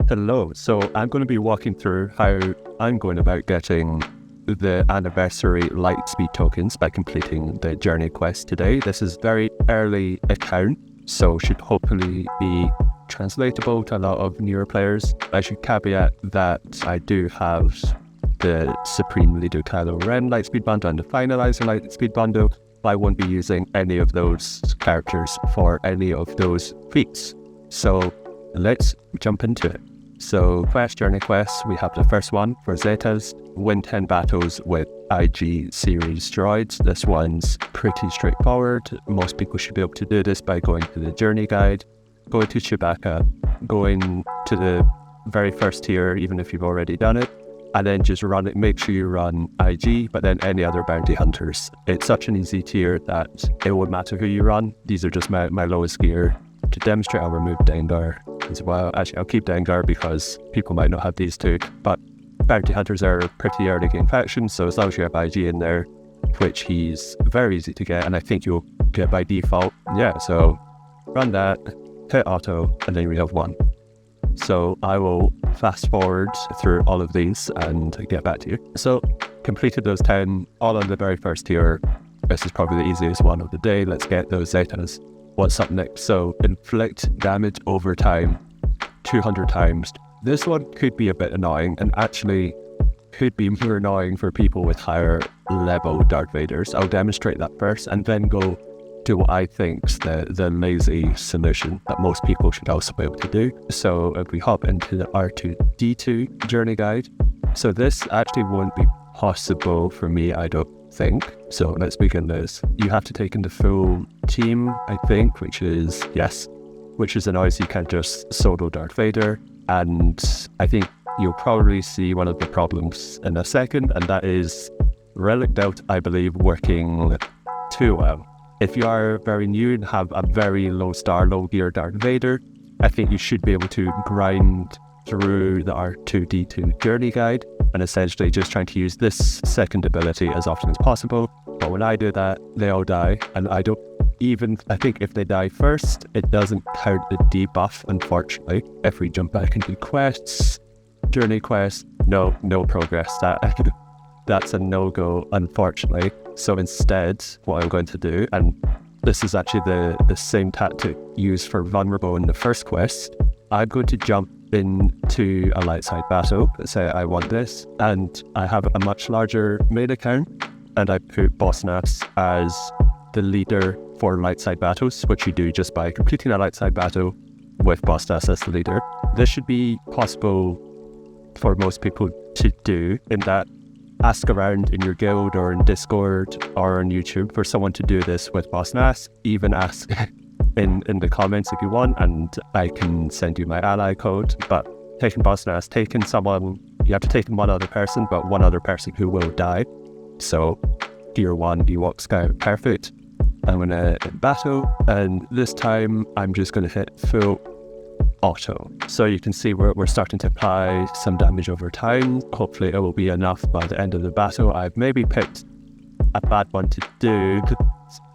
Hello, so I'm going to be walking through how I'm going about getting the anniversary Lightspeed tokens by completing the journey quest today. This is very early account, so should hopefully be translatable to a lot of newer players. I should caveat that I do have the Supreme Leader Kylo Ren Lightspeed bundle and the Finalizer Lightspeed bundle, but I won't be using any of those characters for any of those feats. So let's jump into it. So journey quests, we have the first one for Zetas, win 10 battles with IG series droids. This one's pretty straightforward. Most people should be able to do this by going to the journey guide, going to Chewbacca, going to the very first tier, even if you've already done it, and then just run it. Make sure you run IG, but then any other bounty hunters. It's such an easy tier that it won't matter who you run. These are just my lowest gear. To demonstrate, I'll remove Dengar as well. Actually, I'll keep Dengar because people might not have these two, but bounty hunters are a pretty early game faction, so as long as you have IG in there, which he's very easy to get, and I think you'll get by default. Yeah, so run that, hit auto, and then we have one. So I will fast forward through all of these and get back to you. So completed those 10, all on the very first tier. This is probably the easiest one of the day. Let's get those Zetas. What's up next? So inflict damage over time 200 times. This one could be a bit annoying, and actually could be more annoying for people with higher level Darth Vaders. I'll demonstrate that first and then go to what I think's the lazy solution that most people should also be able to do. So if we hop into the R2-D2 journey guide, so this actually won't be possible for me, I don't think. So let's begin this. You have to take in the full team, I think, which is annoying. You can't just solo Darth Vader. And I think you'll probably see one of the problems in a second, and that is Relic Delta, I believe, working too well. If you are very new and have a very low gear Darth Vader, I think you should be able to grind through the R2-D2 journey guide and essentially just trying to use this second ability as often as possible. But when I do that, they all die, and I think if they die first, it doesn't count the debuff, unfortunately. If we jump back into quests, journey quest, no progress. That's a no-go, unfortunately. So instead, what I'm going to do, and this is actually the same tactic used for vulnerable in the first quest, I'm going to jump into a light side battle. Let's say I want this, and I have a much larger main account, and I put Boss Nass as the leader for light side battles, which you do just by completing a light side battle with Boss Nass as the leader. This should be possible for most people to do, in that ask around in your guild or in Discord or on YouTube for someone to do this with Boss Nass. Even ask in the comments if you want, and I can send you my ally code. But taking Boss Nass, taking someone, you have to take one other person, but one other person who will die. So tier 1 Ewok Scout, perfect. I'm going to battle, and this time I'm just going to hit full auto. So you can see we're starting to apply some damage over time. Hopefully it will be enough by the end of the battle. I've maybe picked a bad one to do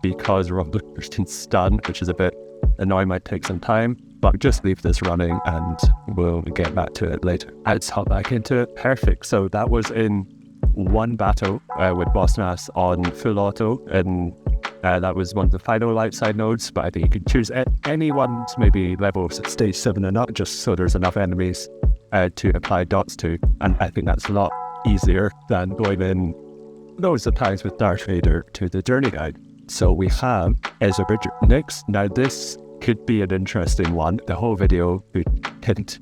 because Robert can stun, which is a bit annoying, might take some time, but just leave this running and we'll get back to it later. Let's hop back into it. Perfect. So that was in one battle with Boss Nass on full auto, and that was one of the final light side nodes, but I think you can choose any one, maybe level stage 7 and up, just so there's enough enemies to apply dots to, and I think that's a lot easier than going in loads of times with Darth Vader to the journey guide. So we have Ezra next. Now this could be an interesting one. The whole video could hint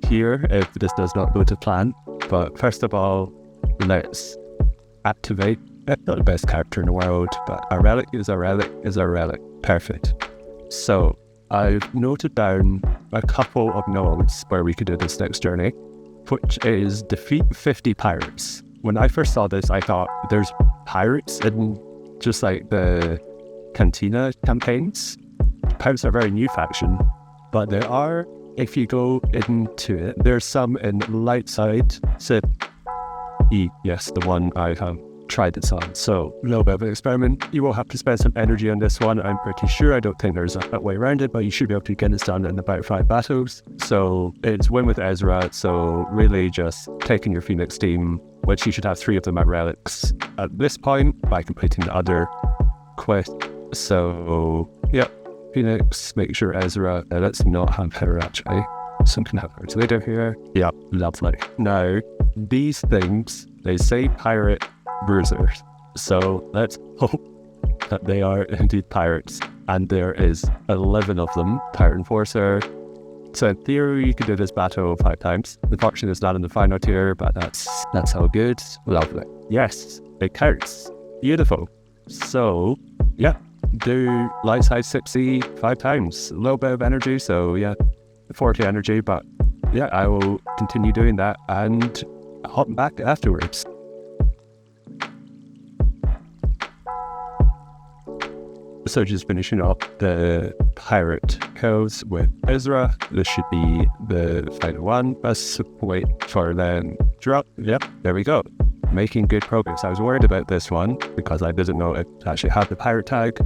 here if this does not go to plan, but first of all, let's activate. Not the best character in the world, but a relic is a relic is a relic. Perfect. So I've noted down a couple of nodes where we could do this next journey, which is defeat 50 pirates. When I first saw this, I thought there's pirates in just like the cantina campaigns. Pirates are a very new faction, but there are, if you go into it, there's some in light side. So yes, the one I have try this on. So a little bit of an experiment. You will have to spend some energy on this one, I'm pretty sure. I don't think there's a way around it, but you should be able to get this done in about 5 battles. So it's win with Ezra, so really just taking your Phoenix team, which you should have 3 of them at relics at this point by completing the other quest. So yeah, Phoenix, make sure Ezra, let's not have her actually. Some can have her later here. Yeah, lovely. Now, these things, they say pirate bruisers. So let's hope that they are indeed pirates. And there is 11 of them, pirate enforcer. So in theory, you can do this battle 5 times. Unfortunately, it's not in the final tier, but that's how good. Lovely. Yes, it counts. Beautiful. So, yeah, do light side 60 5 times. A little bit of energy, so yeah, 40 energy, but yeah, I will continue doing that and hop back afterwards. So just finishing up the pirate kills with Ezra. This should be the final one. Let's wait for them drop. Yep, there we go. Making good progress. I was worried about this one because I didn't know it actually had the pirate tag.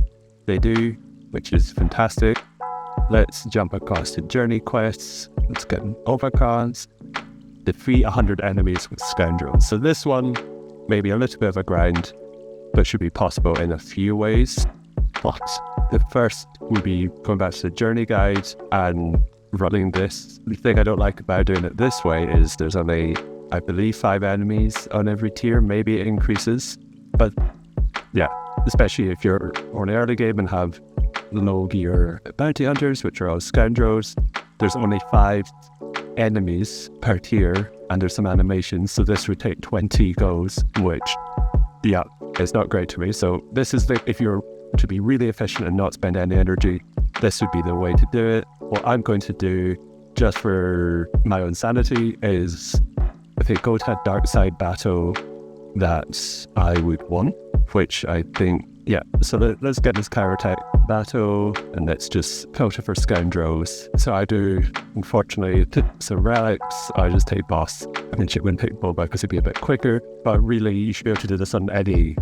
They do, which is fantastic. Let's jump across to journey quests. Let's get an overcast. Defeat 100 enemies with scoundrels. So this one, maybe a little bit of a grind, but should be possible in a few ways. But the first would be going back to the journey guide and running this. The thing I don't like about doing it this way is there's only, I believe, 5 enemies on every tier. Maybe it increases, but yeah, especially if you're on the early game and have low gear bounty hunters, which are all scoundrels. There's only 5 enemies per tier, and there's some animations, so this would take 20 goes, which, yeah, it's not great to me. So this is if you're to be really efficient and not spend any energy, this would be the way to do it. What I'm going to do, just for my own sanity, is if it go to a dark side battle that I would want, which I think, yeah, so let's get this counterattack battle and let's just filter for scoundrels. So I do, unfortunately, some relics. I just take boss and then wouldn't take boba because it'd be a bit quicker, but really you should be able to do this on any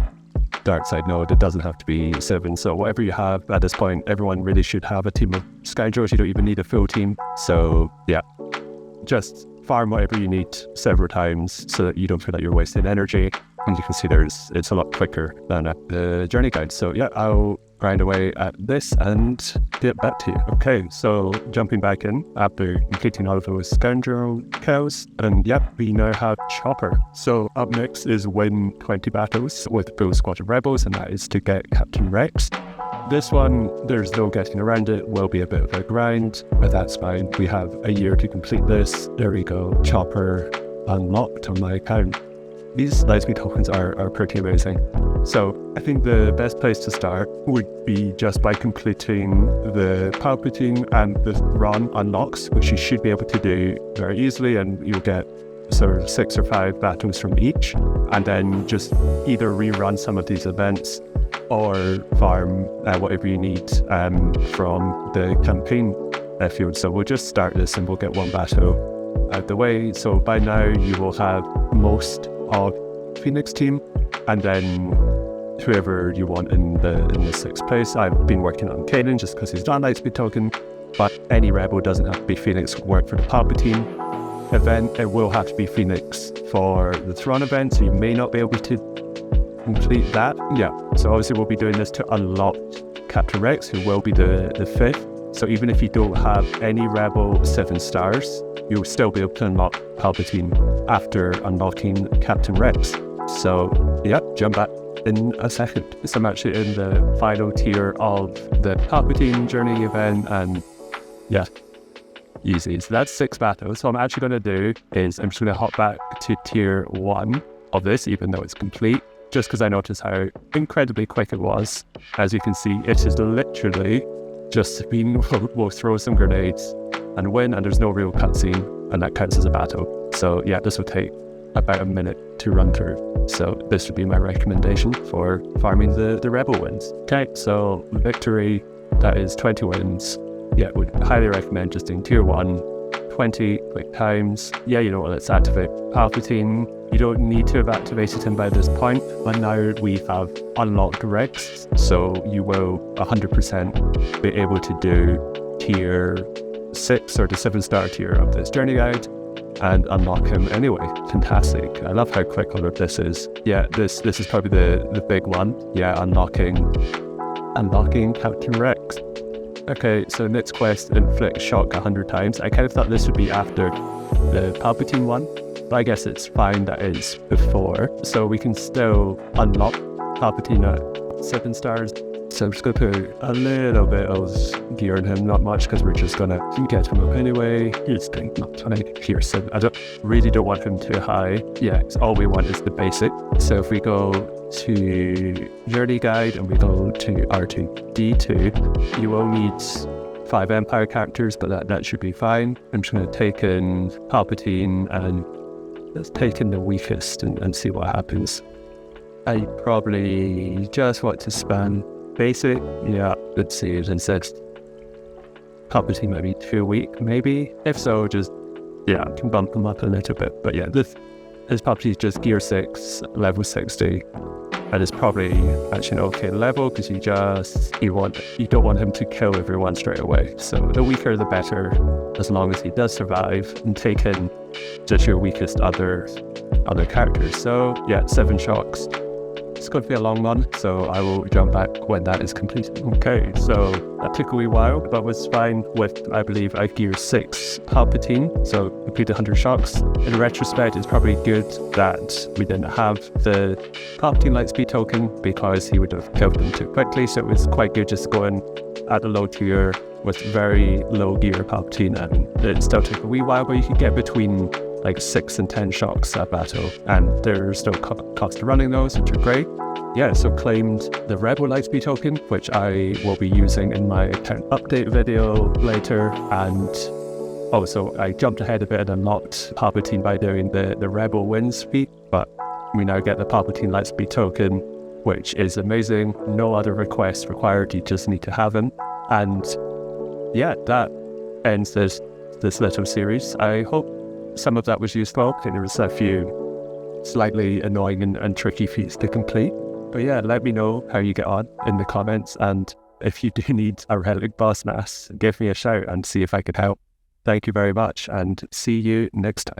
dark side node. It doesn't have to be 7. So whatever you have at this point, everyone really should have a team of scoundrels. You don't even need a full team. So yeah, just farm whatever you need several times so that you don't feel like you're wasting energy. And you can see it's a lot quicker than at the journey guide. So yeah, I'll grind away at this and get back to you. Okay, so jumping back in after completing all of those scoundrel kills, and yep, we now have Chopper. So up next is win 20 battles with full squad of rebels, and that is to get Captain Rex. This one, there's no getting around it, will be a bit of a grind, but that's fine. We have a year to complete this. There we go, Chopper unlocked on my account. These Lightspeed tokens are pretty amazing. So I think the best place to start would be just by completing the Palpatine and the run unlocks, which you should be able to do very easily, and you'll get sort of 6 or 5 battles from each, and then just either rerun some of these events or farm whatever you need from the campaign field. So we'll just start this and we'll get 1 battle out the way. So by now you will have most of Phoenix team, and then whoever you want in the 6th place. I've been working on Kanan just because he's not a Lightspeed token, but any rebel doesn't have to be Phoenix. Work for the Palpatine event, it will have to be Phoenix for the Thrawn event, so you may not be able to complete that. Yeah, so obviously we'll be doing this to unlock Captain Rex, who will be the 5th. So even if you don't have any rebel 7 stars, you'll still be able to unlock Palpatine after unlocking Captain Rex. So yeah, jump back in a second. So I'm actually in the final tier of the Palpatine journey event, and yeah, easy. So that's 6 battles. So what I'm actually going to do is I'm just going to hop back to tier 1 of this, even though it's complete, just because I noticed how incredibly quick it was. As you can see, it is literally just been, we'll throw some grenades and win, and there's no real cutscene, and that counts as a battle. So yeah, this will take about a minute to run through. So this would be my recommendation for farming the rebel wins. Okay, so victory, that is 20 wins. Yeah, would highly recommend just doing tier 1, 20 quick times. Yeah, you know what, let's activate Palpatine. You don't need to have activated him by this point, but now we have unlocked Rex, so you will 100% be able to do tier 6 or the 7-star tier of this journey guide and unlock him anyway. Fantastic. I love how quick all of this is. Yeah, this is probably the big one. Yeah, unlocking Captain Rex. Okay, so next quest, Inflict shock 100 times. I kind of thought this would be after the Palpatine one, but I guess it's fine that it's before. So we can still unlock Palpatine at 7 stars. So I'm just going to put a little bit of gear in him, not much, because we're just going to get him up anyway. He's not trying to pierce him. I really don't want him too high. Yeah, all we want is the basic. So if we go to Journey Guide and we go to R2-D2, you will need 5 Empire characters, but that should be fine. I'm just going to take in Palpatine and let's take in the weakest and see what happens. I probably just want to spam basic. Yeah, let's see, it said Palpatine might be too weak, maybe. If so, just, yeah, I can bump them up a little bit. But yeah, this Palpatine's just gear 6, level 60. And it's probably actually an okay level because you don't want him to kill everyone straight away. So the weaker the better, as long as he does survive, and take in just your weakest other characters. So yeah, 7 shocks. It's going to be a long one, so I will jump back when that is completed. Okay, so that took a wee while, but was fine with, I believe, gear 6 Palpatine, so completed 100 shocks. In retrospect, it's probably good that we didn't have the Palpatine Lightspeed token because he would have killed them too quickly, so it was quite good just going at a low tier with very low gear Palpatine, and it still took a wee while, but you could get between like 6 and 10 shocks at battle, and there's still cost of running those, which are great. Yeah, so claimed the Rebel Lightspeed token, which I will be using in my account update video later, and also I jumped ahead a bit and unlocked Palpatine by doing the Rebel Winds feat, but we now get the Palpatine Lightspeed token, which is amazing. No other requests required, you just need to have him. And yeah, that ends this little series. I hope some of that was useful. I think there was a few slightly annoying and tricky feats to complete. But yeah, let me know how you get on in the comments, and if you do need a relic boss mass, give me a shout and see if I can help. Thank you very much, and see you next time.